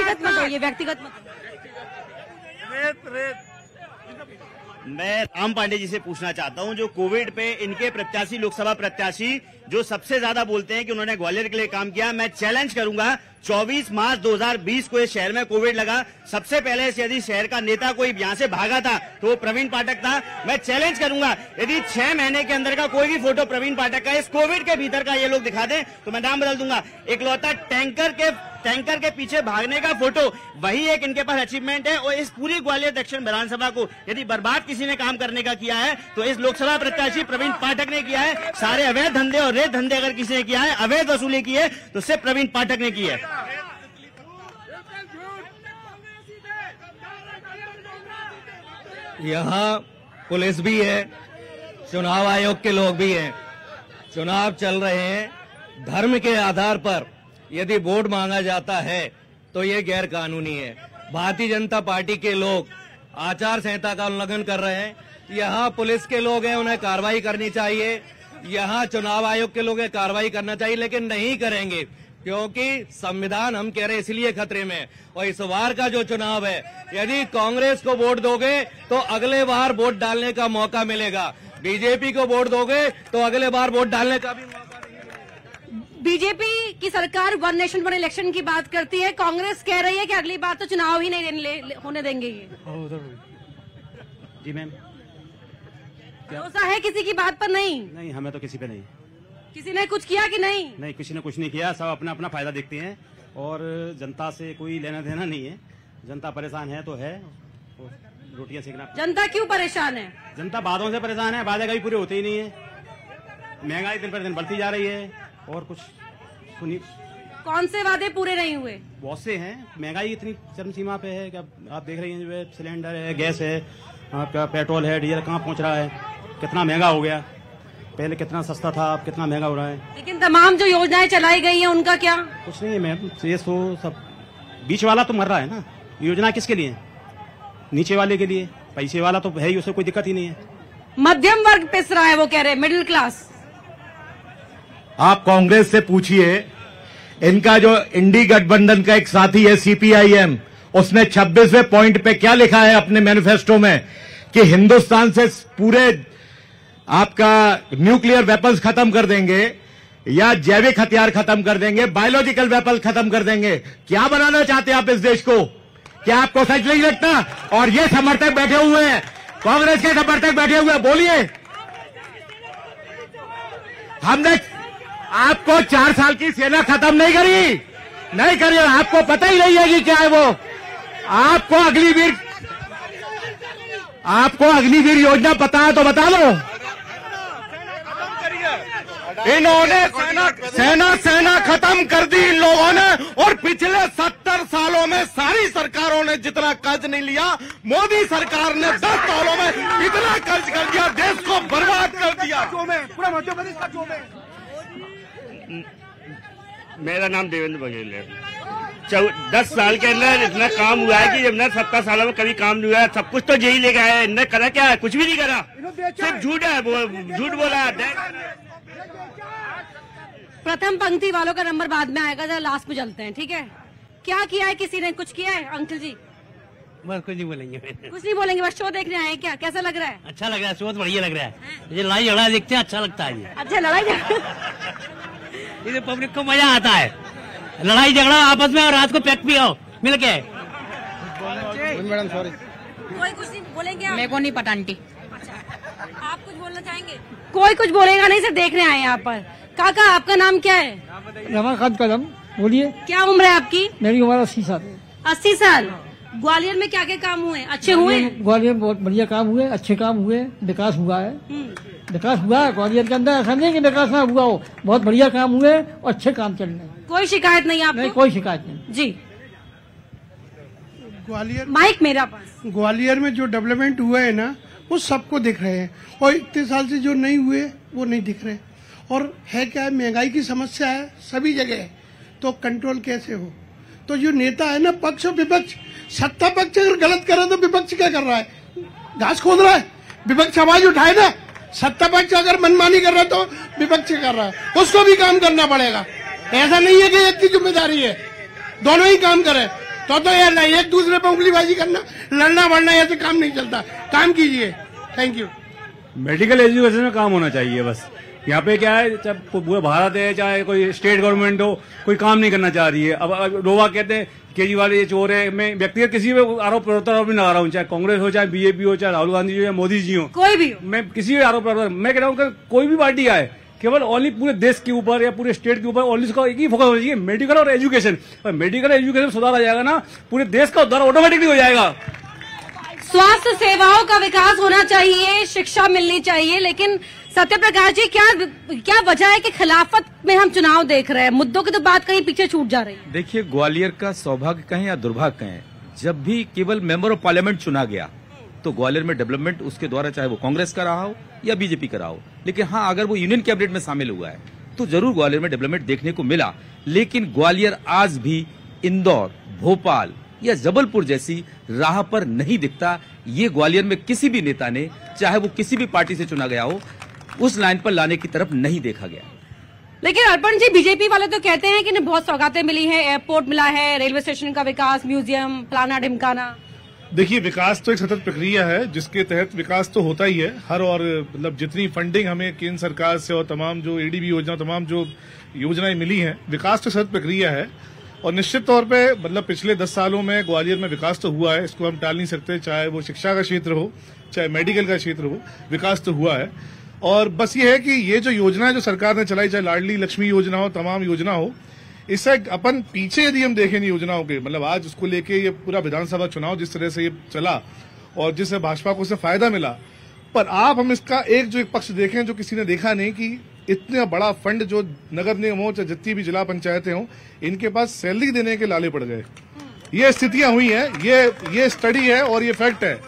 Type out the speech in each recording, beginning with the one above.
व्यक्तिगत मत हो, ये व्यक्तिगत मत हो। मैं राम पांडे जी से पूछना चाहता हूं, जो कोविड पे इनके प्रत्याशी, लोकसभा प्रत्याशी जो सबसे ज्यादा बोलते हैं कि उन्होंने ग्वालियर के लिए काम किया, मैं चैलेंज करूंगा 24 मार्च 2020 को इस शहर में कोविड लगा, सबसे पहले यदि शहर का नेता कोई यहाँ से भागा था तो वो प्रवीण पाठक था। मैं चैलेंज करूंगा यदि 6 महीने के अंदर का कोई भी फोटो प्रवीण पाठक का इस कोविड के भीतर का ये लोग दिखा दें तो मैं नाम बदल दूंगा। इकलौता टैंकर के पीछे भागने का फोटो, वही एक इनके पास अचीवमेंट है। और इस पूरी ग्वालियर दक्षिण विधानसभा को यदि बर्बाद किसी ने काम करने का किया है तो इस लोकसभा प्रत्याशी प्रवीण पाठक ने किया है। सारे अवैध धंधे और रेत धंधे अगर किसी ने किया है, अवैध वसूली की है, तो सिर्फ प्रवीण पाठक ने की है। यहाँ पुलिस भी है, चुनाव आयोग के लोग भी हैं, चुनाव चल रहे हैं। धर्म के आधार पर यदि वोट मांगा जाता है तो ये गैर कानूनी है। भारतीय जनता पार्टी के लोग आचार संहिता का उल्लंघन कर रहे हैं। यहाँ पुलिस के लोग हैं, उन्हें कार्रवाई करनी चाहिए। यहाँ चुनाव आयोग के लोग हैं, कार्रवाई करना चाहिए, लेकिन नहीं करेंगे क्योंकि संविधान हम कह रहे हैं इसलिए खतरे में। और इस बार का जो चुनाव है, यदि कांग्रेस को वोट दोगे तो अगले बार वोट डालने का मौका मिलेगा, बीजेपी को वोट दोगे तो अगले बार वोट डालने का भी मौका। बीजेपी की सरकार वन नेशन वन इलेक्शन की बात करती है, कांग्रेस कह रही है कि अगली बार तो चुनाव ही नहीं होने देंगे ये। जी मैम, भरोसा है किसी की बात पर? नहीं, हमें तो किसी पे नहीं। किसी ने कुछ किया कि नहीं? नहीं, किसी ने कुछ नहीं किया, सब अपना अपना फायदा देखते हैं और जनता से कोई लेना देना नहीं है। जनता परेशान है तो है, रोटियां सेकना। जनता क्यों परेशान है? जनता वादों से परेशान है, वादे कभी पूरे होते ही नहीं है, महंगाई दिन पर दिन बढ़ती जा रही है और कुछ सुनी। कौन से वादे पूरे नहीं हुए? बहुत से हैं, महंगाई इतनी चरम सीमा पे है कि आप देख रही हैं, जो है सिलेंडर है, गैस है, आपका पेट्रोल है, डीजल कहाँ पहुंच रहा है, कितना महंगा हो गया। पहले कितना सस्ता था, अब कितना महंगा हो रहा है। लेकिन तमाम जो योजनाएं चलाई गई हैं उनका क्या? कुछ नहीं है मैम, ये तो सब बीच वाला तो मर रहा है ना। योजना किसके लिए? नीचे वाले के लिए। पैसे वाला तो है ही, उसे कोई दिक्कत ही नहीं है। मध्यम वर्ग पिस रहा है, वो कह रहे मिडिल क्लास। आप कांग्रेस से पूछिए, इनका जो इंडी गठबंधन का एक साथी है सीपीआईएम, उसने 26वें पॉइंट पे क्या लिखा है अपने मैनिफेस्टो में कि हिंदुस्तान से पूरे आपका न्यूक्लियर वेपन्स खत्म कर देंगे या जैविक हथियार खत्म कर देंगे, बायोलॉजिकल वेपन्स खत्म कर देंगे। क्या बनाना चाहते हैं आप इस देश को? क्या आपको सच नहीं लगता? और ये समर्थक बैठे हुए हैं, कांग्रेस के समर्थक बैठे हुए हैं, बोलिए। हमने आपको 4 साल की सेना खत्म नहीं करी, आपको पता ही नहीं है कि क्या है वो। आपको अग्निवीर योजना पता है तो बता लो। इन्होंने सेना खत्म कर दी इन लोगों ने, और पिछले 70 सालों में सारी सरकारों ने जितना कर्ज नहीं लिया, मोदी सरकार ने 10 सालों में इतना कर्ज कर दिया, देश को बर्बाद कर दिया। पूरा मध्य प्रदेश का जो में। मेरा नाम देवेंद्र बघेल है। 10 साल के अंदर इतना काम हुआ है कि जब ना 70 सालों में कभी काम नहीं हुआ। सब कुछ तो यही लेके आया, इन्होंने करा क्या है? कुछ भी नहीं करा, सिर्फ झूठ है, झूठ बोला है। प्रथम पंक्ति वालों का नंबर बाद में आएगा, जरा लास्ट में चलते हैं, ठीक है? क्या किया है? किसी ने कुछ किया है? अंकल जी बस कुछ नहीं बोलेंगे। कुछ नहीं बोलेंगे, बस शो देखने आए हैं क्या? कैसा लग रहा है? अच्छा लग रहा है, शो तो बढ़िया लग रहा है। मुझे लड़ाई झगड़ा देखते हैं, अच्छा लगता है ये। अच्छा, लड़ाई इसे पब्लिक को मजा आता है, लड़ाई झगड़ा आपस में, और रात को पैक पियो मिल के। मैडम सॉरी, कोई कुछ नहीं बोलेंगे? मेरे को नहीं पता आंटी। अच्छा, आप कुछ बोलना चाहेंगे? कोई कुछ बोलेगा नहीं, सिर्फ देखने आए यहाँ पर। काका, आपका नाम क्या है? रमाकांत कदम। बोलिए। क्या उम्र है आपकी? मेरी उम्र 80 साल है। 80 साल। ग्वालियर में क्या क्या काम हुए? अच्छे हुए? ग्वालियर में बहुत बढ़िया काम हुए, अच्छे काम हुए, विकास हुआ है। विकास हुआ है ग्वालियर के अंदर, ऐसा नहीं कि विकास ना हुआ हो, बहुत बढ़िया काम हुए और अच्छे काम चल रहे हैं। कोई शिकायत नहीं आपको? नहीं, कोई शिकायत नहीं जी। ग्वालियर माइक मेरा पास। ग्वालियर में जो डेवलपमेंट हुए है ना, वो सबको दिख रहे हैं, और इतने साल से जो नहीं हुए वो नहीं दिख रहे। और है क्या है, महंगाई की समस्या है सभी जगह, तो कंट्रोल कैसे हो? तो जो नेता है ना, पक्ष और विपक्ष, सत्ता पक्ष अगर गलत करे तो विपक्ष क्या कर रहा है? घास खोद रहा है। विपक्ष आवाज उठाए ना, सत्ता पक्ष अगर मनमानी कर रहा है तो विपक्ष कर रहा है, उसको भी काम करना पड़ेगा। ऐसा नहीं है कि एक की जिम्मेदारी है, दोनों ही काम करें। तो यार एक दूसरे पे उंगलीबाजी करना, लड़ना बढ़ना, ऐसे काम नहीं चलता। काम कीजिए। Thank you. मेडिकल एजुकेशन में काम होना चाहिए बस। यहाँ पे क्या है, चाहे पूरा भारत है चाहे कोई स्टेट गवर्नमेंट हो, कोई काम नहीं करना चाह रही है। अब लोग कहते हैं केजरीवाल ये चोर है। मैं व्यक्तिगत किसी पे आरोप प्रत्यारोप नहीं लगा रहा हूँ, चाहे कांग्रेस हो, चाहे बीजेपी हो, चाहे राहुल गांधी हो, या मोदी जी हो, कोई भी हो। मैं किसी भी आरोप प्रत्यारोप, मैं कह रहा हूँ कोई भी पार्टी आए, केवल ओनली पूरे देश के ऊपर या पूरे स्टेट के ऊपर ओनली उसका एक ही फोकस होना चाहिए, मेडिकल और एजुकेशन। मेडिकल एजुकेशन सुधार आ जाएगा ना, पूरे देश का उद्धार ऑटोमेटिकली हो जाएगा। स्वास्थ्य सेवाओं का विकास होना चाहिए, शिक्षा मिलनी चाहिए, लेकिन सत्यप्रकाश जी क्या वजह है कि खिलाफत में हम चुनाव देख रहे हैं, मुद्दों की तो बात कहीं पीछे छूट जा रही है। देखिए, ग्वालियर का सौभाग्य कहें या दुर्भाग्य कहें, जब भी केवल मेंबर ऑफ पार्लियामेंट चुना गया तो ग्वालियर में डेवलपमेंट उसके द्वारा, चाहे वो कांग्रेस का रहा हो या बीजेपी का रहा हो, लेकिन हाँ, अगर वो यूनियन कैबिनेट में शामिल हुआ है तो जरूर ग्वालियर में डेवलपमेंट देखने को मिला। लेकिन ग्वालियर आज भी इंदौर, भोपाल या जबलपुर जैसी राह पर नहीं दिखता। ये ग्वालियर में किसी भी नेता ने, चाहे वो किसी भी पार्टी से चुना गया हो, उस लाइन पर लाने की तरफ नहीं देखा गया। लेकिन अर्पण जी, बीजेपी वाले तो कहते हैं कि इन्हें बहुत सौगातें मिली हैं, एयरपोर्ट मिला है, रेलवे स्टेशन का विकास, म्यूजियम, फलाना ढिमकाना। देखिए, विकास तो एक सतत प्रक्रिया है जिसके तहत विकास तो होता ही है हर, और मतलब जितनी फंडिंग हमें केंद्र सरकार से और तमाम जो एडीबी योजना, तमाम जो योजनाएं मिली हैं, विकास तो सतत प्रक्रिया है। और निश्चित तौर पे मतलब पिछले 10 सालों में ग्वालियर में विकास तो हुआ है, इसको हम टाल नहीं सकते। चाहे वो शिक्षा का क्षेत्र हो, चाहे मेडिकल का क्षेत्र हो, विकास तो हुआ है। और बस ये है कि ये जो योजना है जो सरकार ने चलाई, चाहे लाडली लक्ष्मी योजना हो, तमाम योजना हो, इससे अपन पीछे यदि हम देखें इन योजनाओं के, मतलब आज उसको लेके ये पूरा विधानसभा चुनाव जिस तरह से ये चला और जिससे भाजपा को उससे फायदा मिला, पर आप हम इसका एक पक्ष देखें जो किसी ने देखा नहीं कि इतना बड़ा फंड जो नगर निगम हो, चाहे जितनी भी जिला पंचायतें हों, इनके पास सैलरी देने के लाले पड़ गए। ये स्थितियां हुई हैं, ये स्टडी है और ये फैक्ट है।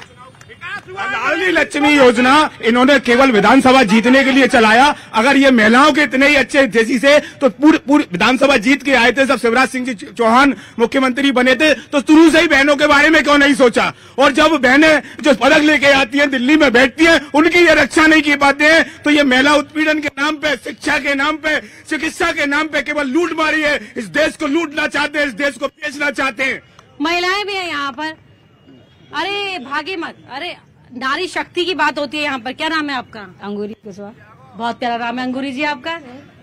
लाडली लक्ष्मी योजना इन्होंने केवल विधानसभा जीतने के लिए चलाया। अगर ये महिलाओं के इतने ही अच्छे तेजी से तो पूरी विधानसभा जीत के आए थे, जब शिवराज सिंह जी चौहान मुख्यमंत्री बने थे तो शुरू से ही बहनों के बारे में क्यों नहीं सोचा? और जब बहनें जो पदक लेके आती हैं, दिल्ली में बैठती हैं, उनकी ये रक्षा नहीं की पाते हैं, तो ये महिला उत्पीड़न के नाम पे, शिक्षा के नाम पे, चिकित्सा के नाम पे केवल लूट मारी है। इस देश को लूटना चाहते हैं, इस देश को बेचना चाहते हैं। महिलाएं भी है यहाँ पर। अरे भागे मत, अरे नारी शक्ति की बात होती है यहाँ पर। क्या नाम है आपका? अंगूरी कुशवाहा। बहुत प्यारा नाम है अंगूरी जी आपका।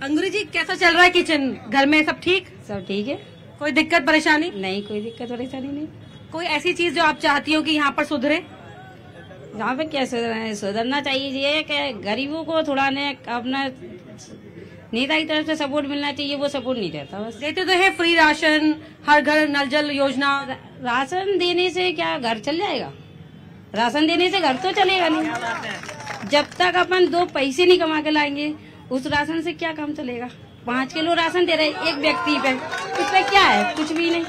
अंगूरी जी, कैसा चल रहा है किचन? घर में सब ठीक? सब ठीक है। कोई दिक्कत परेशानी? नहीं, कोई दिक्कत परेशानी नहीं। कोई ऐसी चीज जो आप चाहती हो कि यहाँ पर सुधरे? यहाँ पे क्या सुधरना चाहिए ये कि गरीबों को थोड़ा ने अपना नेता की तरफ से सपोर्ट मिलना चाहिए, वो सपोर्ट नहीं रहता। बस देते तो है फ्री राशन, हर घर नल जल योजना। राशन देने से क्या घर चल जाएगा? राशन देने से घर तो चलेगा नहीं। जब तक अपन 2 पैसे नहीं कमा के लाएंगे, उस राशन से क्या काम चलेगा? 5 किलो राशन दे रहे एक व्यक्ति पे, इस पे क्या है? कुछ भी नहीं।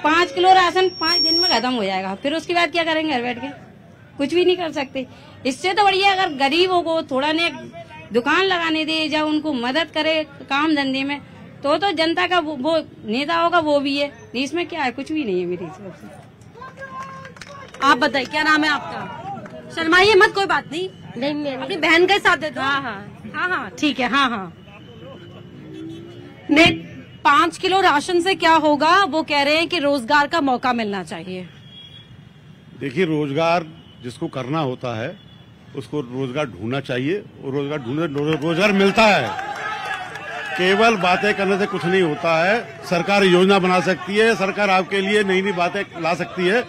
5 किलो राशन 5 दिन में खत्म हो जाएगा, फिर उसके बाद क्या करेंगे? घर बैठ के कुछ भी नहीं कर सकते। इससे तो बढ़िया अगर गरीबों को थोड़ा ने दुकान लगाने दे, या उनको मदद करे काम धंधे में, तो जनता का वो नेता होगा, वो भी है। इसमें क्या है? कुछ भी नहीं है मेरी तरफ से। आप बताइए, क्या नाम है आपका? शर्माइए मत, कोई बात नहीं। नहीं, अपनी बहन के साथ दे दो। हाँ, ठीक है। हाँ। ने 5 किलो राशन से क्या होगा? वो कह रहे हैं कि रोजगार का मौका मिलना चाहिए। देखिए, रोजगार जिसको करना होता है उसको रोजगार ढूंढना चाहिए, और रोजगार मिलता है। केवल बातें करने से कुछ नहीं होता है। सरकार योजना बना सकती है, सरकार आपके लिए नई नई बातें ला सकती है।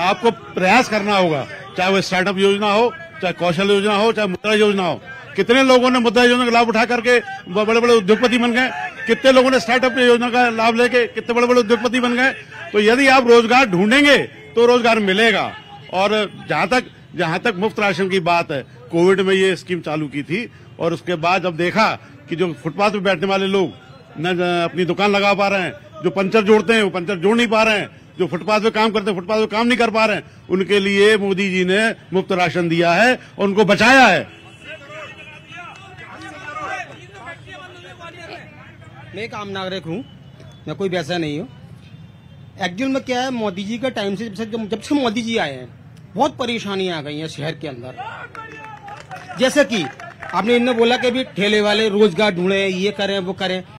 आपको प्रयास करना होगा, चाहे वो स्टार्टअप योजना हो, चाहे कौशल योजना हो, चाहे मुद्रा योजना हो। कितने लोगों ने मुद्रा योजना का लाभ उठा करके बड़े बड़े उद्योगपति बन गए, कितने लोगों ने स्टार्टअप योजना का लाभ लेके कितने बड़े बड़े उद्योगपति बन गए। तो यदि आप रोजगार ढूंढेंगे तो रोजगार मिलेगा। और जहां तक मुफ्त राशन की बात है, कोविड में ये स्कीम चालू की थी, और उसके बाद जब देखा कि जो फुटपाथ पे बैठने वाले लोग न अपनी दुकान लगा पा रहे हैं, जो पंचर जोड़ते हैं वो पंचर जोड़ नहीं पा रहे हैं, जो फुटपाथ पे काम करते हैं फुटपाथ पे काम नहीं कर पा रहे हैं, उनके लिए मोदी जी ने मुफ्त राशन दिया है और उनको बचाया है। मैं एक आम नागरिक हूँ, मैं कोई वैसा नहीं हूँ। एक्चुअल में क्या है, मोदी जी के टाइम से जब से मोदी जी आए हैं, बहुत परेशानियां आ गई हैं शहर के अंदर। जैसे कि आपने इन्होंने बोला कि भी ठेले वाले रोजगार ढूंढे, ये करें वो करें।